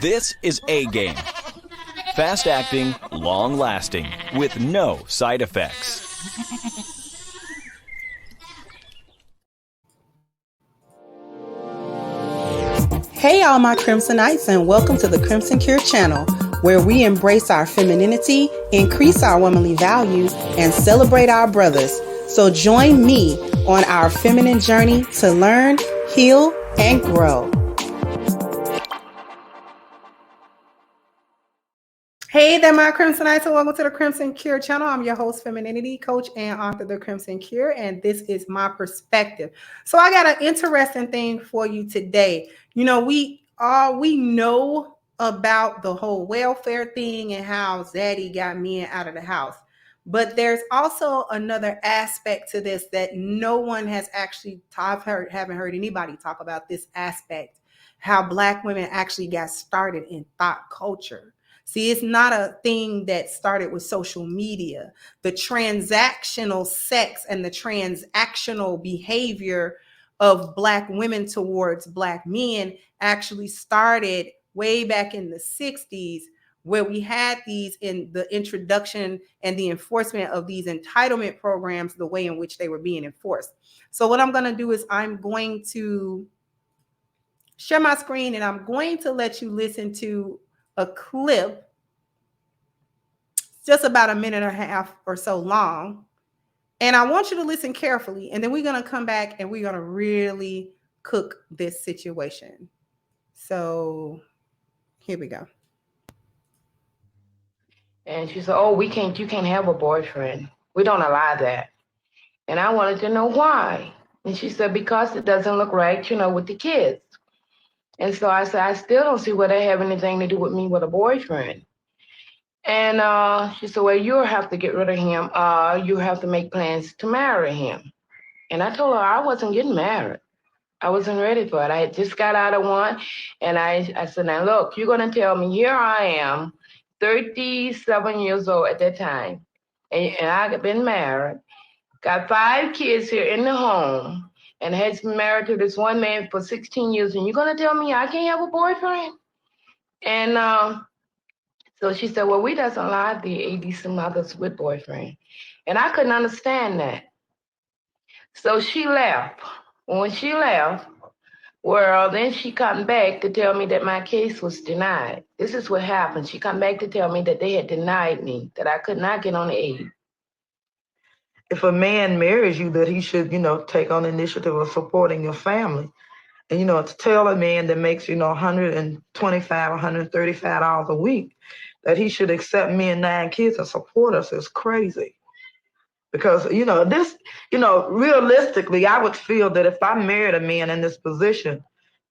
This is A-Game. Fast acting, long lasting, with no side effects. Hey all my Crimsonites, and welcome to the Crimson Cure channel, where we embrace our femininity, increase our womanly values, and celebrate our brothers. So join me on our feminine journey to learn, heal, and grow. Hey there, my Crimsonites, and welcome to the Crimson Cure channel. I'm your host, femininity coach and author of the Crimson Cure, and this is my perspective. So I got an interesting thing for you today. You know, we know about the whole welfare thing and how Zaddy got men out of the house. But there's also another aspect to this that no one has actually haven't heard anybody talk about this aspect, how Black women actually got started in thought culture. See, it's not a thing that started with social media. The transactional sex and the transactional behavior of Black women towards Black men actually started way back in the 60s, where we had these in the introduction and the enforcement of these entitlement programs, the way in which they were being enforced. So what I'm going to do is I'm going to share my screen and I'm going to let you listen to a clip, just about a minute and a half or so long. And I want you to listen carefully. And then we're going to come back and we're going to really cook this situation. So here we go. And she said, "Oh, you can't have a boyfriend. We don't allow that." And I wanted to know why. And she said, "Because it doesn't look right, with the kids." And so I said, "I still don't see where they have anything to do with me with a boyfriend." And she said, "Well, you'll have to get rid of him. You have to make plans to marry him." And I told her I wasn't getting married. I wasn't ready for it. I had just got out of one. And I said, "Now, look, you're going to tell me, here I am, 37 years old at that time. And I've been married, got 5 kids here in the home, and had been married to this one man for 16 years. And you're going to tell me I can't have a boyfriend?" And so she said, "Well, we doesn't allow the ADC mothers with boyfriend." And I couldn't understand that. So she left. When she left, well, then she come back to tell me that my case was denied. This is what happened. She come back to tell me that they had denied me, that I could not get on the aid. If a man marries you, that he should, take on the initiative of supporting your family. And, to tell a man that makes, $125, $135 a week, that he should accept me and 9 kids and support us is crazy. Because, realistically, I would feel that if I married a man in this position,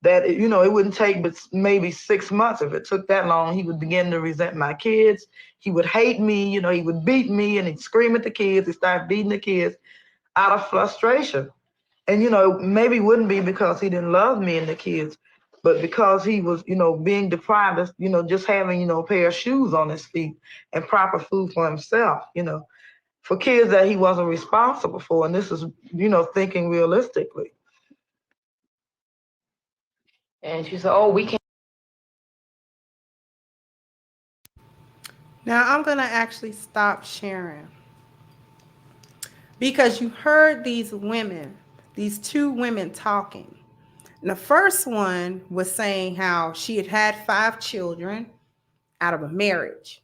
that, it wouldn't take but maybe 6 months. If it took that long, he would begin to resent my kids. He would hate me, he would beat me and he'd scream at the kids. He'd start beating the kids out of frustration. And, maybe it wouldn't be because he didn't love me and the kids, but because he was, being deprived of, just having, a pair of shoes on his feet and proper food for himself, for kids that he wasn't responsible for. And this is, thinking realistically. And she said, "Oh, we can't." Now I'm going to actually stop sharing, because you heard these women, these 2 women talking. And the first one was saying how she had 5 children out of a marriage.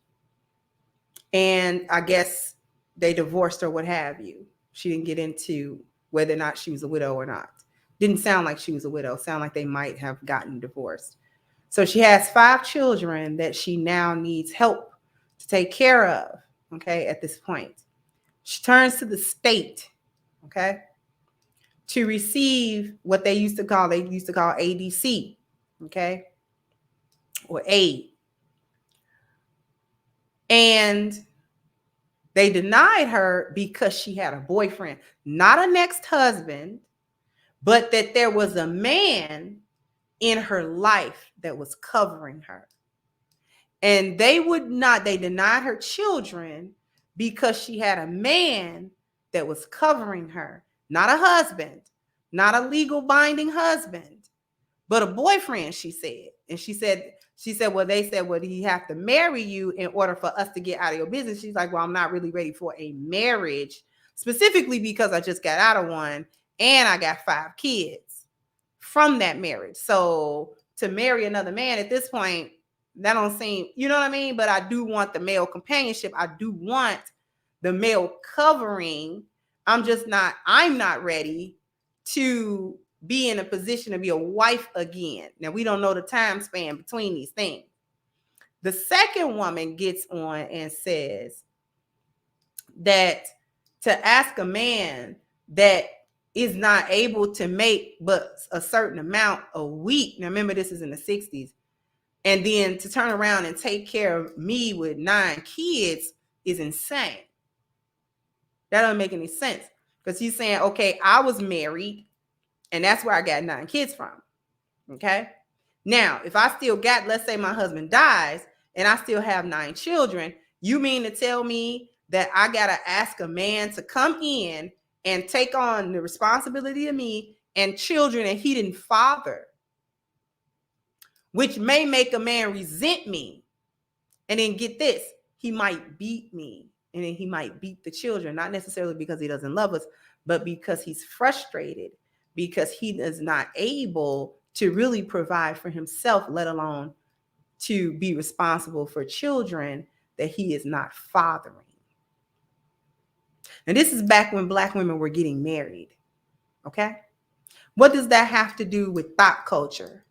And I guess they divorced or what have you. She didn't get into whether or not she was a widow or not. Didn't sound like she was a widow. Sound like they might have gotten divorced. So she has 5 children that she now needs help to take care of, okay, at this point. She turns to the state, okay, to receive what they used to call ADC, okay, or aid. And they denied her because she had a boyfriend, not a next husband, but that there was a man in her life that was covering her. And they denied her children because she had a man that was covering her, not a husband, not a legal binding husband, but a boyfriend, she said. And she said, well, they said, well, he have to marry you in order for us to get out of your business. She's like, well, I'm not really ready for a marriage, specifically because I just got out of one and I got 5 kids from that marriage. So to marry another man at this point, that don't seem, you know what I mean? But I do want the male companionship. I do want the male covering. I'm not ready to be in a position to be a wife again. Now, we don't know the time span between these things. The second woman gets on and says that to ask a man that is not able to make but a certain amount a week. Now, remember, this is in the 60s. And then to turn around and take care of me with 9 kids is insane. That doesn't make any sense. Because he's saying, okay, I was married, and that's where I got 9 kids from. Okay? Now, if I still got, let's say my husband dies, and I still have 9 children, you mean to tell me that I got to ask a man to come in and take on the responsibility of me and children that he didn't father, which may make a man resent me. And then get this, he might beat me, and then he might beat the children, not necessarily because he doesn't love us, but because he's frustrated, because he is not able to really provide for himself, let alone to be responsible for children that he is not fathering. And this is back when Black women were getting married. Okay? What does that have to do with thought culture?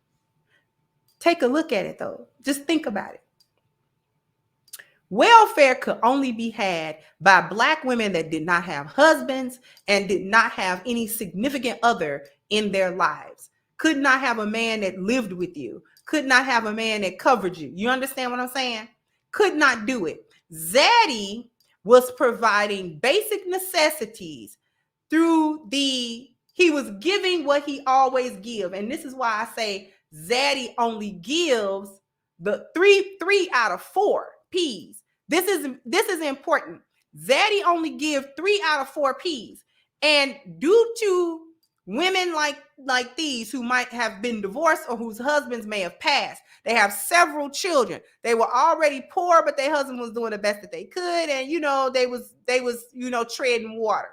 Take a look at it, though. Just think about it. Welfare could only be had by Black women that did not have husbands and did not have any significant other in their lives. Could not have a man that lived with you. Could not have a man that covered you. You understand what I'm saying? Could not do it. Zaddy was providing basic necessities through he was giving what he always give. And this is why I say Zaddy only gives the three out of 4 P's. This is important. Zaddy only gives 3 out of 4 P's. And due to women like these who might have been divorced or whose husbands may have passed, they have several children. They were already poor, but their husband was doing the best that they could. And, they was treading water.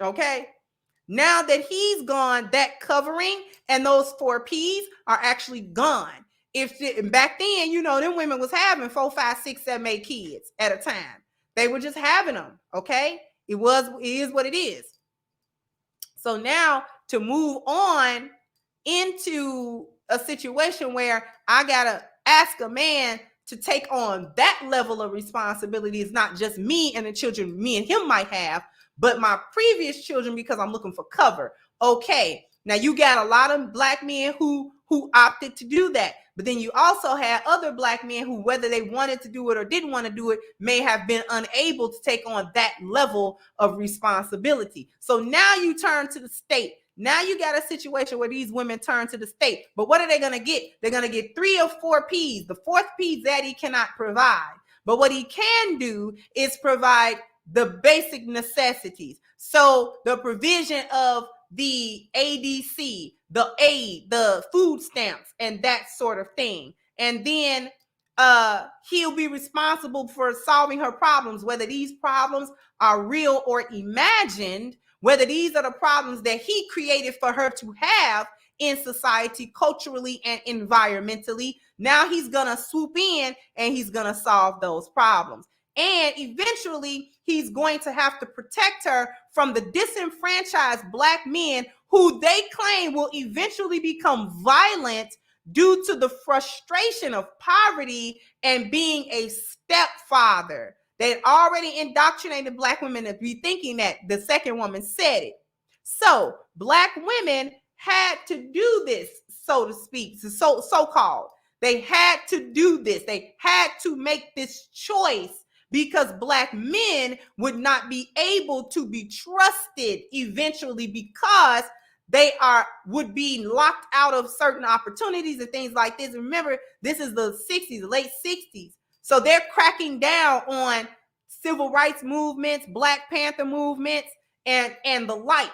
Okay. Now that he's gone, that covering and those 4 P's are actually gone. Back then, them women was having 4, 5, 6, 7, 8 kids at a time. They were just having them. Okay. It is what it is. So now to move on into a situation where I got to ask a man to take on that level of responsibility is not just me and the children me and him might have, but my previous children, because I'm looking for cover. Okay. Now you got a lot of Black men who opted to do that. But then you also had other Black men who, whether they wanted to do it or didn't want to do it, may have been unable to take on that level of responsibility. So now you turn to the state. Now you got a situation where these women turn to the state. But what are they going to get? They're going to get 3 or 4 P's. The 4th P that he cannot provide. But what he can do is provide the basic necessities. So the provision of the ADC, the aid, the food stamps, and that sort of thing. And then he'll be responsible for solving her problems, whether these problems are real or imagined, whether these are the problems that he created for her to have in society, culturally and environmentally. Now he's going to swoop in and he's going to solve those problems. And eventually, he's going to have to protect her from the disenfranchised Black men who they claim will eventually become violent due to the frustration of poverty and being a stepfather. They already indoctrinated Black women to be thinking that. The second woman said it. So Black women had to do this, so to speak, so-called. They had to do this. They had to make this choice, because Black men would not be able to be trusted eventually, because they would be locked out of certain opportunities and things like this. Remember, this is the 60s, the late 60s. So they're cracking down on civil rights movements, Black Panther movements, and the like.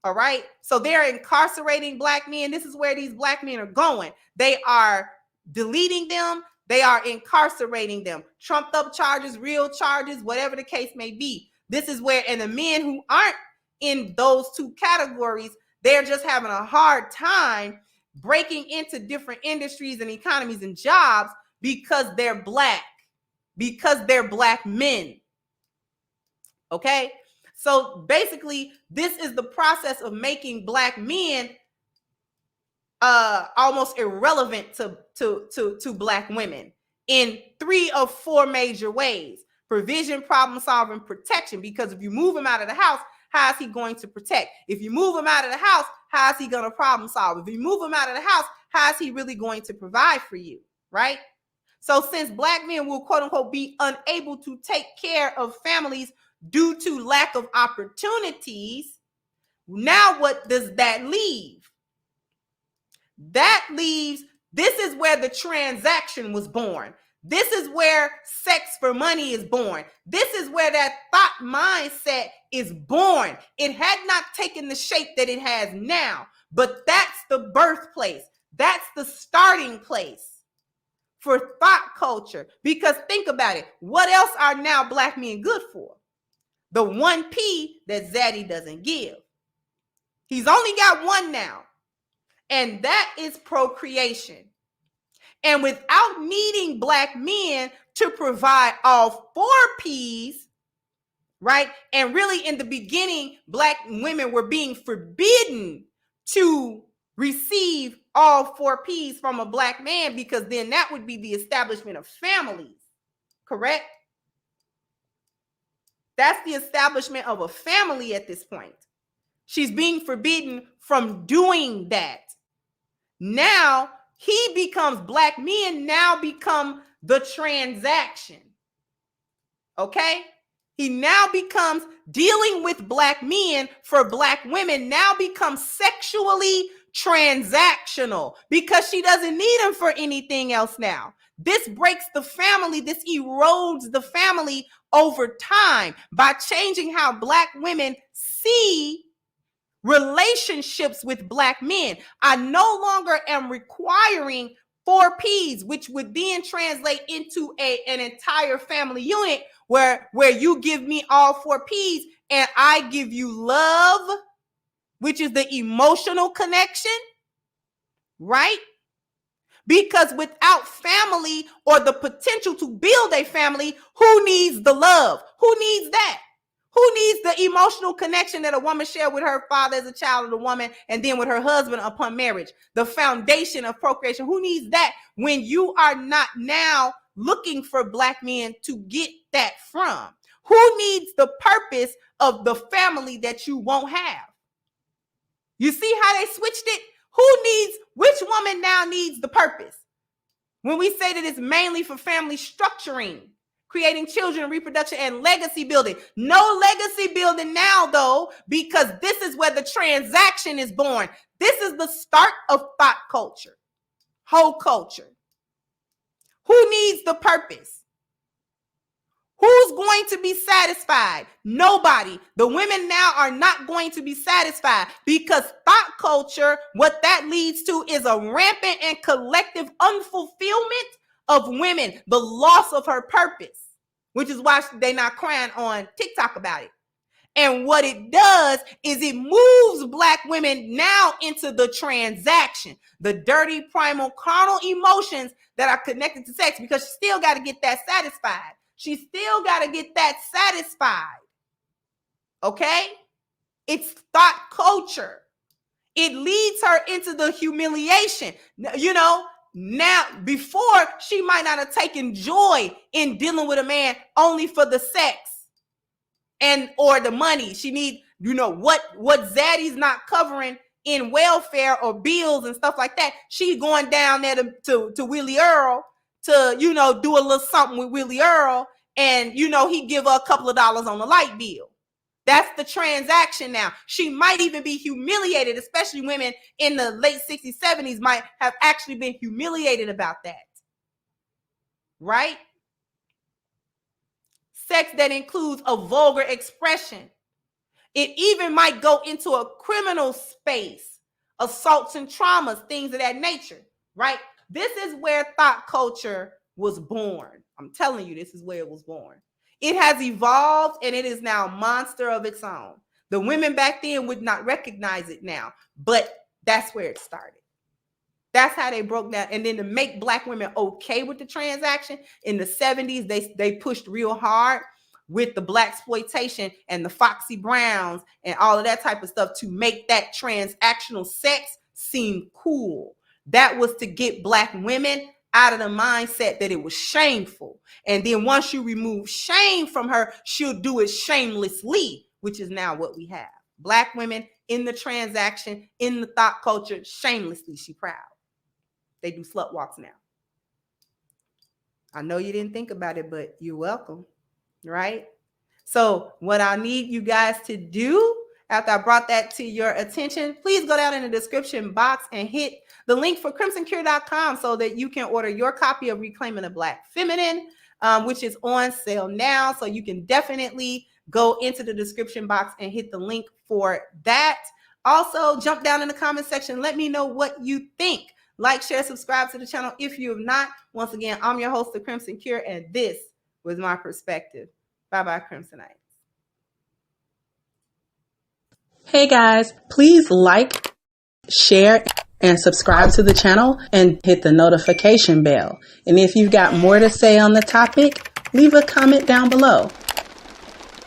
All right. So they're incarcerating black men. This is where these black men are going. They are deleting them. They are incarcerating them. Trumped up charges, real charges, whatever the case may be. This is where, and the men who aren't in those two categories, they're just having a hard time breaking into different industries and economies and jobs because they're black, because they're black men. Okay. So basically, this is the process of making black men almost irrelevant to black women in 3 or 4 major ways: provision, problem solving, protection. Because if you move him out of the house, how is he going to protect? If you move him out of the house, how is he going to problem solve? If you move him out of the house, how is he really going to provide for you? Right? So since black men will, quote unquote, be unable to take care of families due to lack of opportunities, now what does that leave? That leaves, this is where the transaction was born. This is where sex for money is born. This is where that thought mindset is born. It had not taken the shape that it has now, but that's the birthplace. That's the starting place for thought culture. Because think about it. What else are now black men good for? The 1P that Zaddy doesn't give. He's only got one now, and that is procreation. And without needing black men to provide all 4 P's, right? And really in the beginning, black women were being forbidden to receive all 4 P's from a black man, because then that would be the establishment of families, correct? That's the establishment of a family at this point. She's being forbidden from doing that. Now black men now become the transaction. Okay? He now becomes, dealing with black men for black women now becomes sexually transactional, because she doesn't need him for anything else now. This breaks the family. This erodes the family over time by changing how black women see relationships with black men. I no longer am requiring 4 P's, which would then translate into an entire family unit where you give me all 4 P's and I give you love, which is the emotional connection, right? Because without family or the potential to build a family, who needs the love? Who needs that? Who needs the emotional connection that a woman shared with her father as a child of a woman and then with her husband upon marriage? The foundation of procreation. Who needs that when you are not now looking for black men to get that from? Who needs the purpose of the family that you won't have? You see how they switched it? Which woman now needs the purpose? When we say that it's mainly for family structuring, creating children, reproduction, and legacy building. No legacy building now, though, because this is where the transaction is born. This is the start of thought culture, whole culture. Who needs the purpose? Who's going to be satisfied? Nobody. The women now are not going to be satisfied, because thought culture, what that leads to is a rampant and collective unfulfillment of women, the loss of her purpose, which is why they're not crying on TikTok about it. And what it does is it moves black women now into the transaction, the dirty, primal, carnal emotions that are connected to sex, because she still got to get that satisfied. She still got to get that satisfied. Okay? It's thought culture. It leads her into the humiliation. You know, now, before, she might not have taken joy in dealing with a man only for the sex and or the money. She needs, you know, what Zaddy's not covering in welfare or bills and stuff like that. She's going down there to Willie Earl to, you know, do a little something with Willie Earl, and, you know, he give her a couple of dollars on the light bill. That's the transaction now. She might even be humiliated, especially women in the late 60s, 70s might have actually been humiliated about that. Right? Sex that includes a vulgar expression. It even might go into a criminal space, assaults and traumas, things of that nature, right? This is where thought culture was born. I'm telling you, this is where it was born. It has evolved and it is now a monster of its own. The women back then would not recognize it now, but that's where it started. That's how they broke down. And then to make Black women okay with the transaction in the 70s, they pushed real hard with the Blaxploitation and the Foxy Browns and all of that type of stuff to make that transactional sex seem cool. That was to get Black women out of the mindset that it was shameful. And then once you remove shame from her, she'll do it shamelessly, which is now what we have. Black women in the transaction, in the thought culture, shamelessly, she proud. They do slut walks now. I know you didn't think about it, but you're welcome, right? So what I need you guys to do after I brought that to your attention, please go down in the description box and hit the link for crimsoncure.com so that you can order your copy of Reclaiming the Black Feminine, which is on sale now. So you can definitely go into the description box and hit the link for that. Also, jump down in the comment section. Let me know what you think. Like, share, subscribe to the channel if you have not. Once again, I'm your host, The Crimson Cure, and this was my perspective. Bye-bye, Crimsonites. Hey guys, please like, share, and subscribe to the channel and hit the notification bell. And if you've got more to say on the topic, leave a comment down below.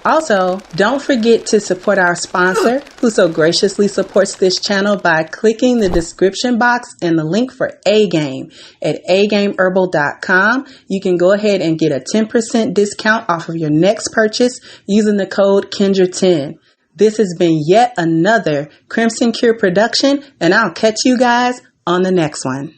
Also, don't forget to support our sponsor who so graciously supports this channel by clicking the description box and the link for A-Game at agameherbal.com. You can go ahead and get a 10% discount off of your next purchase using the code Kendra10. This has been yet another Crimson Cure production, and I'll catch you guys on the next one.